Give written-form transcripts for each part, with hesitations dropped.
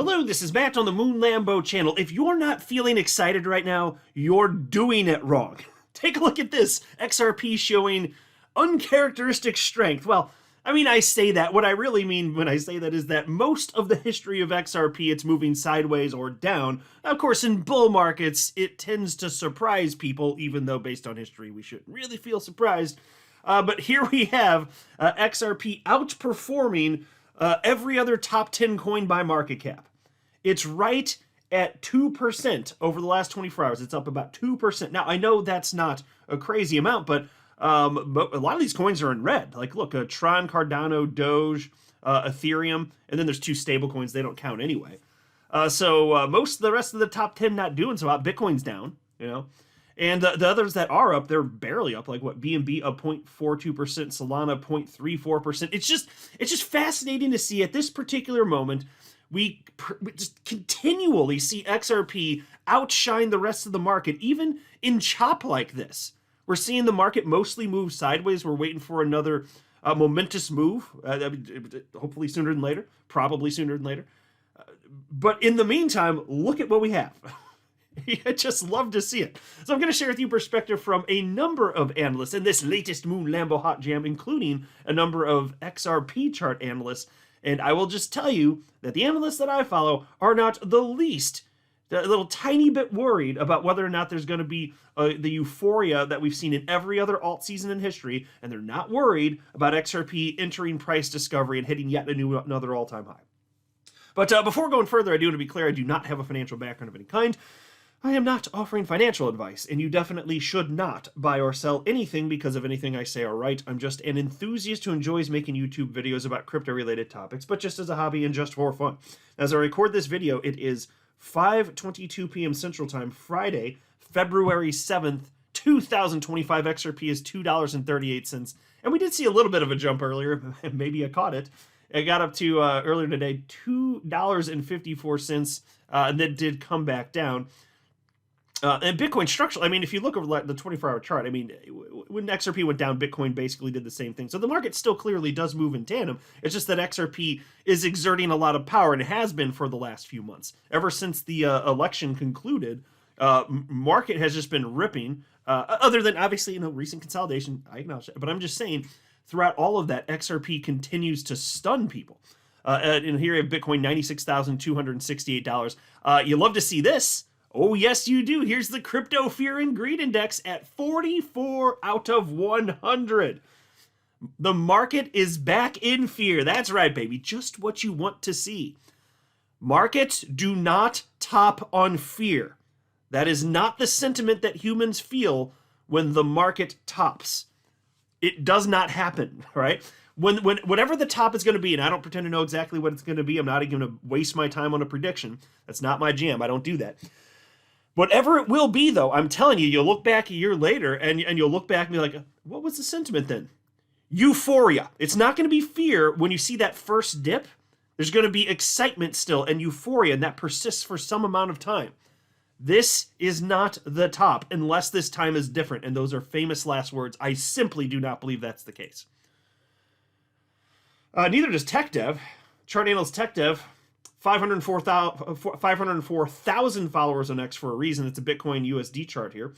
Hello, this is Matt on the Moon Lambo channel. If you're not feeling excited right now, you're doing it wrong. Take a look at this. XRP showing uncharacteristic strength. Well, I say that. What I really mean when I say that is that most of the history of XRP, it's moving sideways or down. Of course, in bull markets, it tends to surprise people, even though based on history, we shouldn't really feel surprised. But here we have XRP outperforming every other top 10 coin by market cap. It's right at 2% over the last 24 hours. It's up about 2%. Now, I know that's not a crazy amount, but a lot of these coins are in red. Like, look, Tron, Cardano, Doge, Ethereum, and then there's two stable coins. They don't count anyway. So most of the rest of the top 10 not doing so hot. Bitcoin's down, And the others that are up, they're barely up. Like what, BNB up 0.42%, Solana 0.34%. It's just fascinating to see at this particular moment. We just continually see XRP outshine the rest of the market, even in chop like this. We're seeing the market mostly move sideways. We're waiting for another momentous move, hopefully sooner than later, probably sooner than later. But in the meantime, look at what we have. I just love to see it. So I'm going to share with you perspective from a number of analysts in this latest Moon Lambo Hot Jam, including a number of XRP chart analysts. And I will just tell you that the analysts that I follow are not the least, a little tiny bit worried about whether or not there's going to be the euphoria that we've seen in every other alt season in history. And they're not worried about XRP entering price discovery and hitting yet another all-time high. But before going further, I do want to be clear, I do not have a financial background of any kind. I am not offering financial advice, and you definitely should not buy or sell anything because of anything I say or write. I'm just an enthusiast who enjoys making YouTube videos about crypto-related topics, but just as a hobby and just for fun. As I record this video, it is 5:22 p.m. Central Time, Friday, February 7th, 2025. XRP is $2.38, and we did see a little bit of a jump earlier. Maybe I caught it. It got up to, earlier today, $2.54, and then did come back down. And Bitcoin structurally, if you look over the 24-hour chart, when XRP went down, Bitcoin basically did the same thing. So the market still clearly does move in tandem. It's just that XRP is exerting a lot of power, and it has been for the last few months. Ever since the election concluded, market has just been ripping, other than, obviously, recent consolidation. I acknowledge that. But I'm just saying, throughout all of that, XRP continues to stun people. And here you have Bitcoin, $96,268. You love to see this. Oh, yes, you do. Here's the Crypto Fear and Greed Index at 44 out of 100. The market is back in fear. That's right, baby. Just what you want to see. Markets do not top on fear. That is not the sentiment that humans feel when the market tops. It does not happen, right? Whatever the top is going to be, and I don't pretend to know exactly what it's going to be. I'm not even going to waste my time on a prediction. That's not my jam. I don't do that. Whatever it will be, though, I'm telling you, you'll look back a year later and you'll look back and be like, what was the sentiment then? Euphoria. It's not going to be fear when you see that first dip. There's going to be excitement still and euphoria, and that persists for some amount of time. This is not the top unless this time is different, and those are famous last words. I simply do not believe that's the case. Neither does TechDev. Chart analyst TechDev. 504,000 followers on X for a reason. It's a Bitcoin USD chart here.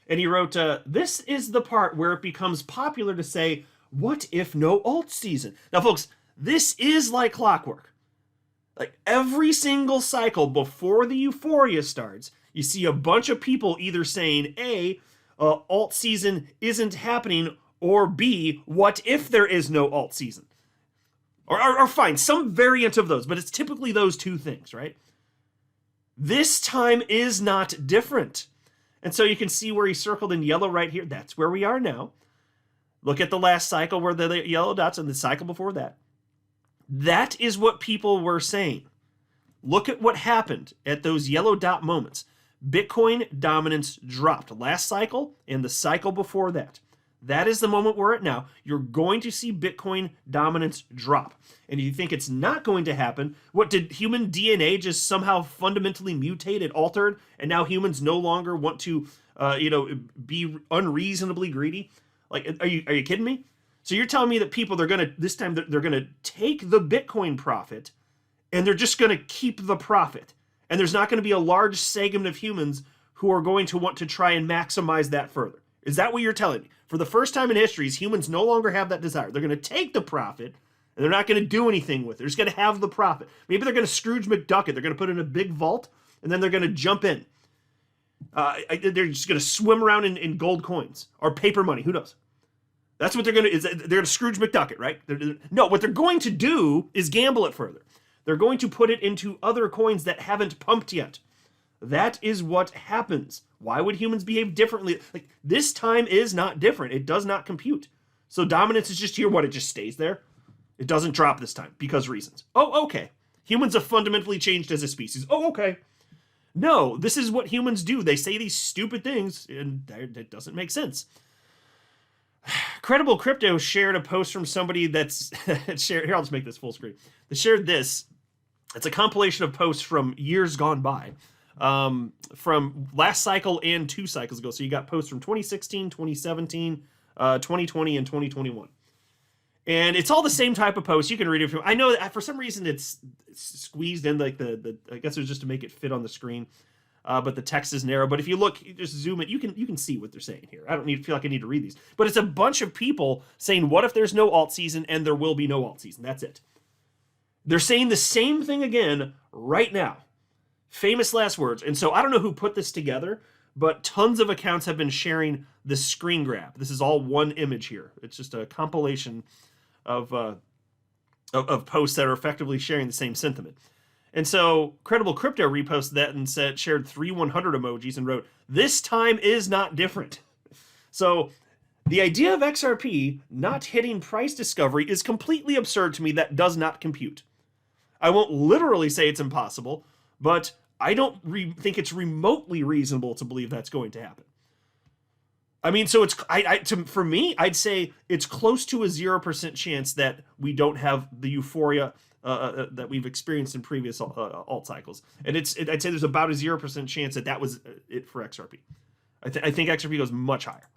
And he wrote, this is the part where it becomes popular to say, what if no alt season? Now, folks, this is like clockwork. Like every single cycle before the euphoria starts, you see a bunch of people either saying, A, alt season isn't happening, or B, what if there is no alt season? Or fine, some variant of those, but it's typically those two things, right? This time is not different. And so you can see where he circled in yellow right here. That's where we are now. Look at the last cycle where the yellow dots and the cycle before that. That is what people were saying. Look at what happened at those yellow dot moments. Bitcoin dominance dropped last cycle and the cycle before that. That is the moment we're at now. You're going to see Bitcoin dominance drop. And if you think it's not going to happen, what, did human DNA just somehow fundamentally mutate and altered, and now humans no longer want to, be unreasonably greedy? Like, are you kidding me? So you're telling me that people, this time they're gonna take the Bitcoin profit and they're just going to keep the profit. And there's not going to be a large segment of humans who are going to want to try and maximize that further. Is that what you're telling me? For the first time in history, humans no longer have that desire. They're going to take the profit, and they're not going to do anything with it. They're just going to have the profit. Maybe they're going to Scrooge McDuck it. They're going to put it in a big vault, and then they're going to jump in. They're just going to swim around in gold coins or paper money. Who knows? That's what they're going to. They're going to Scrooge McDuck it, right? No, what they're going to do is gamble it further. They're going to put it into other coins that haven't pumped yet. That is what happens. Why would humans behave differently? Like, this time is not different. It does not compute. So dominance is just here. What? It just stays there? It doesn't drop this time because reasons. Oh, okay. Humans have fundamentally changed as a species. Oh, okay. No, this is what humans do. They say these stupid things, and it doesn't make sense. Credible Crypto shared a post from somebody that's shared. Here, I'll just make this full screen. They shared this. It's a compilation of posts from years gone by, from last cycle and 2 cycles ago. So you got posts from 2016, 2017, 2020, and 2021. And it's all the same type of post. You can read it. I know that for some reason it's squeezed in, like I guess it was just to make it fit on the screen. But the text is narrow. But if you look, you just zoom it, you can see what they're saying here. I don't feel like I need to read these. But it's a bunch of people saying, what if there's no alt season and there will be no alt season? That's it. They're saying the same thing again right now. Famous last words. And so I don't know who put this together, but tons of accounts have been sharing this screen grab. This is all one image here. It's just a compilation of posts that are effectively sharing the same sentiment. And so Credible Crypto reposted that and shared 3 100 emojis and wrote, "This time is not different." So the idea of XRP not hitting price discovery is completely absurd to me. That does not compute. I won't literally say it's impossible, but I don't think it's remotely reasonable to believe that's going to happen. I mean, so for me, I'd say it's close to a 0% chance that we don't have the euphoria that we've experienced in previous alt cycles. And I'd say there's about a 0% chance that was it for XRP. I think XRP goes much higher.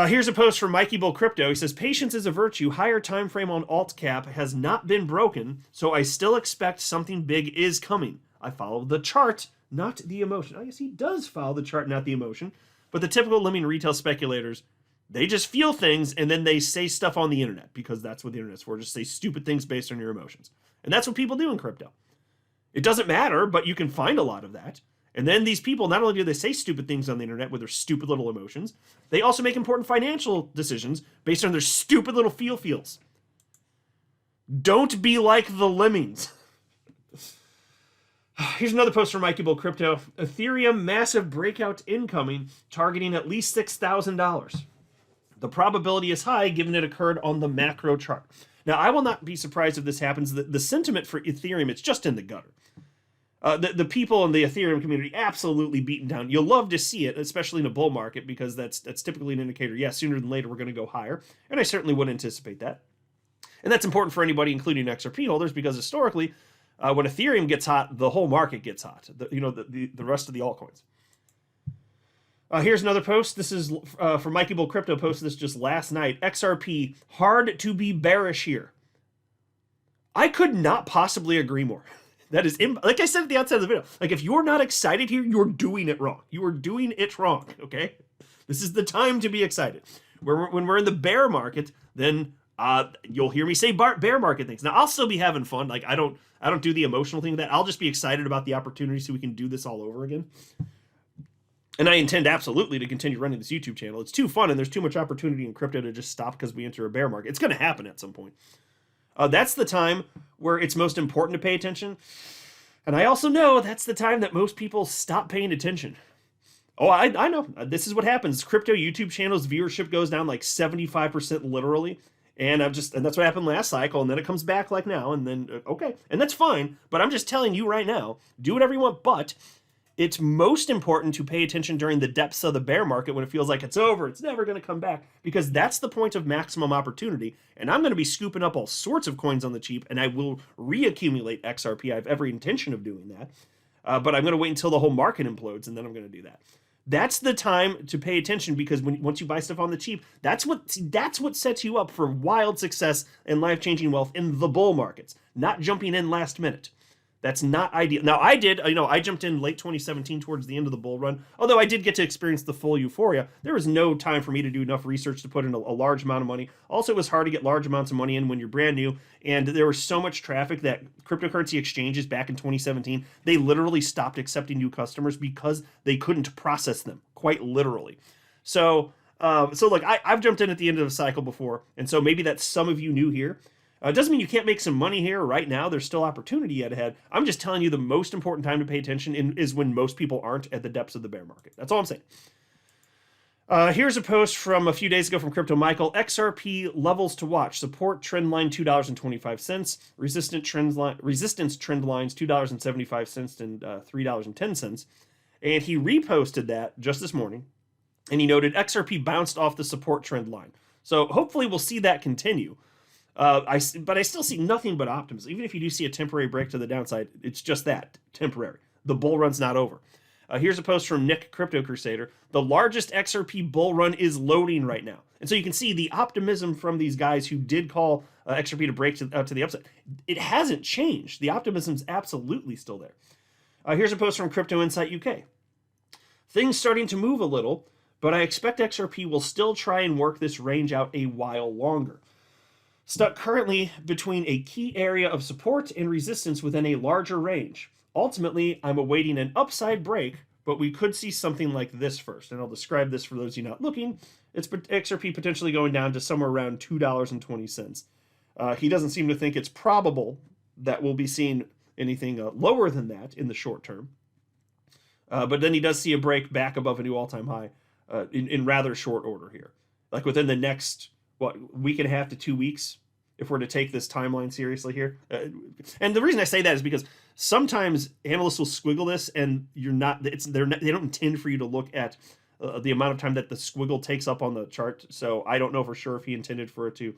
Here's a post from Mikey Bull Crypto. He says, "Patience is a virtue. Higher time frame on alt cap has not been broken, so I still expect something big is coming. I follow the chart, not the emotion." I guess he does follow the chart, not the emotion. But the typical lemming retail speculators, they just feel things and then they say stuff on the internet because that's what the internet's for. Just say stupid things based on your emotions. And that's what people do in crypto. It doesn't matter, but you can find a lot of that. And then these people, not only do they say stupid things on the internet with their stupid little emotions, they also make important financial decisions based on their stupid little feels. Don't be like the lemmings. Here's another post from Mikey Bull Crypto. Ethereum massive breakout incoming, targeting at least $6,000. The probability is high given it occurred on the macro chart. Now, I will not be surprised if this happens. The sentiment for Ethereum, it's just in the gutter. The people in the Ethereum community absolutely beaten down. You'll love to see it, especially in a bull market, because that's typically an indicator, yes, sooner than later we're going to go higher. And I certainly would anticipate that. And that's important for anybody, including XRP holders, because historically, when Ethereum gets hot, the whole market gets hot. The rest of the altcoins. Here's another post. This is from Mikey Bull Crypto. Posted this just last night. XRP, hard to be bearish here. I could not possibly agree more. That is, like I said at the outset of the video, like if you're not excited here, you're doing it wrong. You are doing it wrong, okay? This is the time to be excited. When we're in the bear market, then you'll hear me say bear market things. Now, I'll still be having fun. Like, I don't do the emotional thing of that. I'll just be excited about the opportunity so we can do this all over again. And I intend absolutely to continue running this YouTube channel. It's too fun, and there's too much opportunity in crypto to just stop because we enter a bear market. It's going to happen at some point. That's the time where it's most important to pay attention. And I also know that's the time that most people stop paying attention. Oh, I know. This is what happens. Crypto YouTube channels viewership goes down like 75% literally. And that's what happened last cycle. And then it comes back like now. And then, okay. And that's fine. But I'm just telling you right now, do whatever you want. But it's most important to pay attention during the depths of the bear market when it feels like it's over, it's never going to come back, because that's the point of maximum opportunity. And I'm going to be scooping up all sorts of coins on the cheap, and I will reaccumulate XRP. I have every intention of doing that. But I'm going to wait until the whole market implodes, and then I'm going to do that. That's the time to pay attention, because once you buy stuff on the cheap, that's what sets you up for wild success and life-changing wealth in the bull markets, not jumping in last minute. That's not ideal. Now, I jumped in late 2017 towards the end of the bull run, although I did get to experience the full euphoria. There was no time for me to do enough research to put in a large amount of money. Also, it was hard to get large amounts of money in when you're brand new, and there was so much traffic that cryptocurrency exchanges back in 2017, they literally stopped accepting new customers because they couldn't process them, quite literally. So look, I've jumped in at the end of the cycle before, and so maybe that's some of you new here. It doesn't mean you can't make some money here right now. There's still opportunity yet ahead. I'm just telling you the most important time to pay attention is when most people aren't at the depths of the bear market. That's all I'm saying. Here's a post from a few days ago from Crypto Michael. XRP levels to watch. Support trend line $2.25. Resistance trend lines $2.75 and $3.10. And he reposted that just this morning. And he noted XRP bounced off the support trend line. So hopefully we'll see that continue. But I still see nothing but optimism. Even if you do see a temporary break to the downside, it's just that, temporary. The bull run's not over. Here's a post from Nick, Crypto Crusader. The largest XRP bull run is loading right now. And so you can see the optimism from these guys who did call XRP to break to the upside. It hasn't changed. The optimism's absolutely still there. Here's a post from Crypto Insight UK. Things starting to move a little, but I expect XRP will still try and work this range out a while longer. Stuck currently between a key area of support and resistance within a larger range. Ultimately, I'm awaiting an upside break, but we could see something like this first. And I'll describe this for those of you not looking. It's XRP potentially going down to somewhere around $2.20. He doesn't seem to think it's probable that we'll be seeing anything lower than that in the short term. But then he does see a break back above a new all-time high in rather short order here. Like within the next, week and a half to 2 weeks, if we're to take this timeline seriously here. And the reason I say that is because sometimes analysts will squiggle this, and they don't intend for you to look at the amount of time that the squiggle takes up on the chart. So I don't know for sure if he intended for it to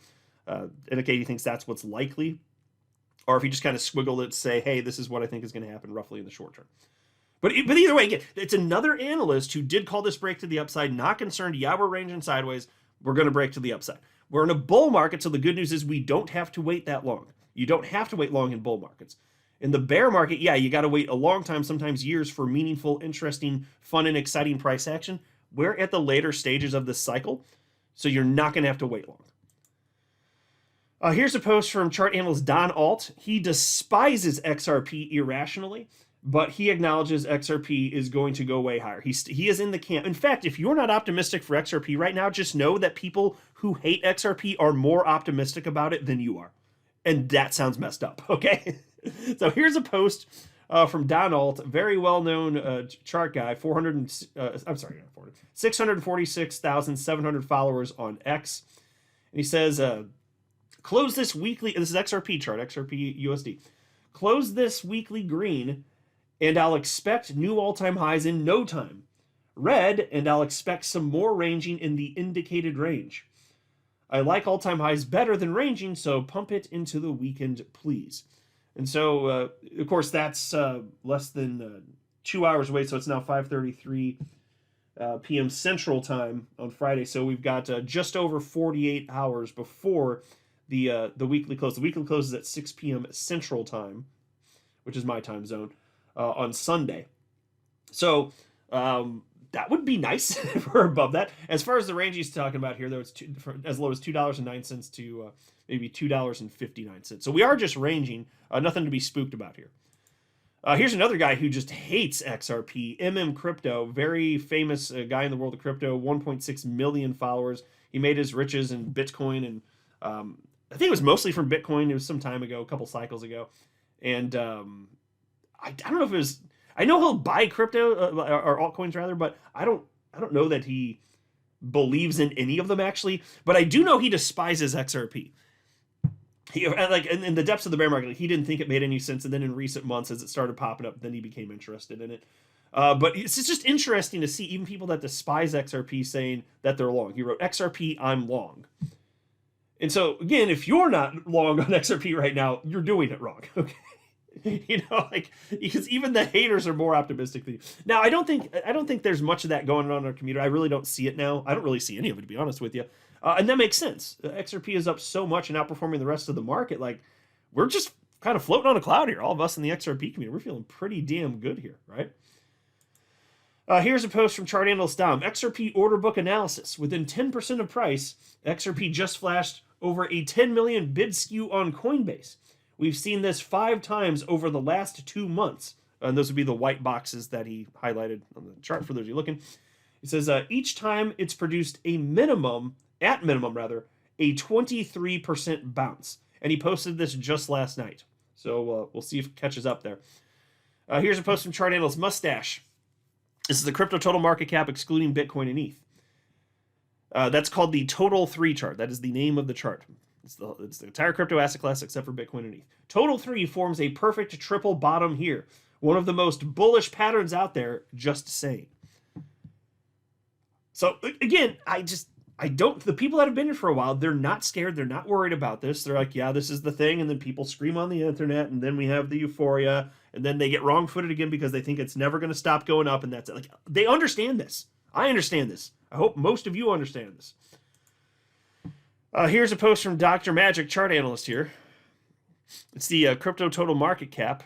indicate he thinks that's what's likely, or if he just kind of squiggled it to say, hey, this is what I think is going to happen roughly in the short term. But either way, again, it's another analyst who did call this break to the upside, not concerned. Yeah, we're ranging sideways. We're going to break to the upside. We're in a bull market, so the good news is we don't have to wait that long. You don't have to wait long in bull markets. In the bear market, yeah, you got to wait a long time, sometimes years, for meaningful, interesting, fun, and exciting price action. We're at the later stages of this cycle, so you're not going to have to wait long. Here's a post from chart analyst Don Alt. He despises XRP irrationally, but he acknowledges XRP is going to go way higher. He is in the camp. In fact, if you're not optimistic for XRP right now, just know that people who hate XRP are more optimistic about it than you are. And that sounds messed up, okay? So here's a post from Don Alt, very well-known chart guy, 646,700 followers on X. And he says, close this weekly, this is XRP chart, XRP USD. Close this weekly green, and I'll expect new all-time highs in no time. Red, and I'll expect some more ranging in the indicated range. I like all-time highs better than ranging, so pump it into the weekend, please. And so, of course, that's less than 2 hours away, so it's now 5:33 p.m. Central Time on Friday. So we've got just over 48 hours before the weekly close. The weekly close is at 6 p.m. Central Time, which is my time zone, on Sunday. So that would be nice if we're above that. As far as the range he's talking about here, though, it's as low as $2.09 to maybe $2.59. So we are just ranging. Nothing to be spooked about here. Here's another guy who just hates XRP, Crypto, very famous guy in the world of crypto, 1.6 million followers. He made his riches in Bitcoin, and I think it was mostly from Bitcoin. It was some time ago, a couple cycles ago. And I don't know if it was, I know he'll buy crypto, or altcoins rather, but I don't know that he believes in any of them actually, but I do know he despises XRP. He, like in the depths of the bear market, he didn't think it made any sense, and then in recent months, as it started popping up, then he became interested in it. But it's just interesting to see even people that despise XRP saying that they're long. He wrote, XRP, I'm long. And so, again, if you're not long on XRP right now, you're doing it wrong, okay? Like, because even the haters are more optimistic than you. Now, I don't think there's much of that going on in our community. I really don't see it now. I don't really see any of it, to be honest with you. And that makes sense. XRP is up so much and outperforming the rest of the market. Like, we're just kind of floating on a cloud here. All of us in the XRP community, we're feeling pretty damn good here, right? Here's a post from Chart Analyst Dom. XRP order book analysis. Within 10% of price, XRP just flashed over a 10 million bid skew on Coinbase. We've seen this 5 times over the last 2 months. And those would be the white boxes that he highlighted on the chart for those of you looking. It says each time it's produced a minimum, a 23% bounce. And he posted this just last night. So we'll see if it catches up there. Here's a post from Chart Analyst Mustache. This is the crypto total market cap excluding Bitcoin and ETH. That's called the Total 3 chart. That is the name of the chart. It's the entire crypto asset class except for Bitcoin and ETH. Total 3 forms a perfect triple bottom here. One of the most bullish patterns out there, just saying. So again, the people that have been here for a while, they're not scared. They're not worried about this. They're like, yeah, this is the thing. And then people scream on the internet, and then we have the euphoria, and then they get wrong-footed again because they think it's never going to stop going up, and that's it. Like, they understand this. I understand this. I hope most of you understand this. Here's a post from Dr. Magic, chart analyst here. It's the crypto total market cap.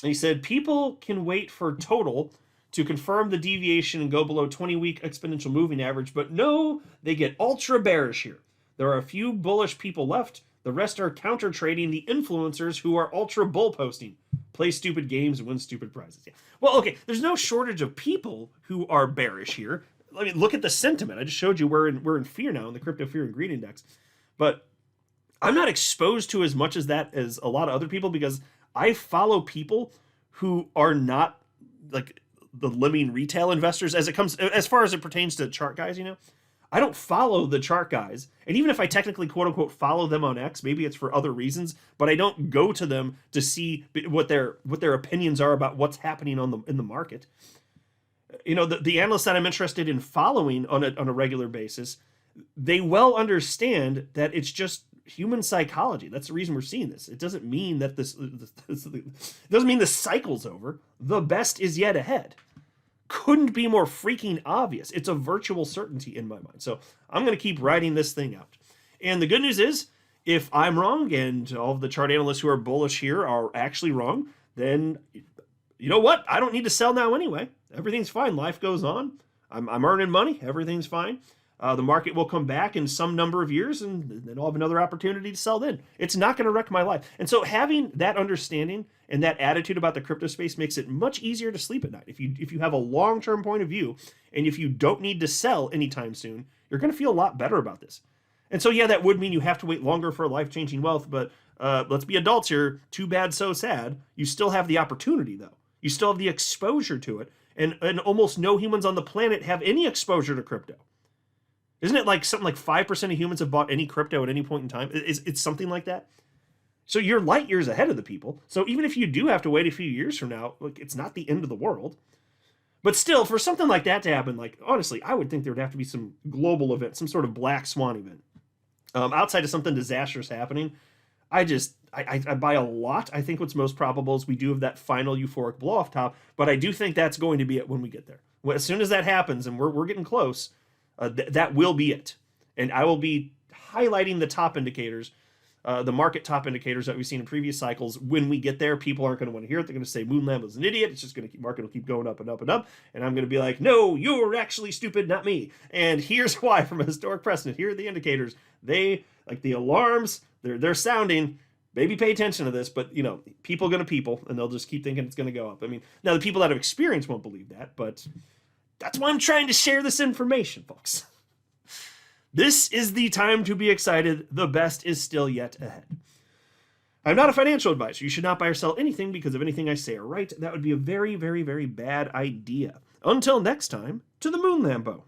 And he said, people can wait for total to confirm the deviation and go below 20-week exponential moving average, but no, they get ultra bearish here. There are a few bullish people left. The rest are counter trading the influencers who are ultra bull posting, play stupid games, and win stupid prizes. Yeah. Well, okay, there's no shortage of people who are bearish here. I mean, look at the sentiment. I just showed you we're in fear now in the crypto fear and greed index. But I'm not exposed to as much as that as a lot of other people because I follow people who are not like the living retail investors as far as it pertains to chart guys, I don't follow the chart guys. And even if I technically quote unquote follow them on X, maybe it's for other reasons, but I don't go to them to see what their opinions are about what's happening in the market. The analysts that I'm interested in following on a regular basis, they well understand that it's just human psychology. That's the reason we're seeing this. It doesn't mean that it doesn't mean the cycle's over. The best is yet ahead. Couldn't be more freaking obvious. It's a virtual certainty in my mind. So I'm going to keep writing this thing out. And the good news is, if I'm wrong and all of the chart analysts who are bullish here are actually wrong, then you know what? I don't need to sell now anyway. Everything's fine. Life goes on. I'm earning money. Everything's fine. The market will come back in some number of years, and then I'll have another opportunity to sell then. It's not going to wreck my life. And so having that understanding and that attitude about the crypto space makes it much easier to sleep at night. If you have a long-term point of view, and if you don't need to sell anytime soon, you're going to feel a lot better about this. And so, yeah, that would mean you have to wait longer for life-changing wealth, but let's be adults here. Too bad, so sad. You still have the opportunity, though. You still have the exposure to it, and almost no humans on the planet have any exposure to crypto. Isn't it like something like 5% of humans have bought any crypto at any point in time? It's something like that. So you're light years ahead of the people. So even if you do have to wait a few years from now, look, it's not the end of the world. But still, for something like that to happen, like, honestly, I would think there would have to be some global event, some sort of black swan event. Outside of something disastrous happening, I buy a lot. I think what's most probable is we do have that final euphoric blow off top, but I do think that's going to be it when we get there. As soon as that happens, and we're getting close, that will be it. And I will be highlighting the top indicators, the market top indicators that we've seen in previous cycles. When we get there, people aren't going to want to hear it. They're going to say Moon Lambo's an idiot. It's just going to market will keep going up and up and up. And I'm going to be like, no, you're actually stupid, not me. And here's why from a historic precedent. Here are the indicators. They, like the alarms, they're sounding. Maybe pay attention to this, but people going to people, and they'll just keep thinking it's going to go up. I mean, now the people that have experience won't believe that, but that's why I'm trying to share this information, folks. This is the time to be excited. The best is still yet ahead. I'm not a financial advisor. You should not buy or sell anything because of anything I say or write. That would be a very, very, very bad idea. Until next time, to the Moon Lambo.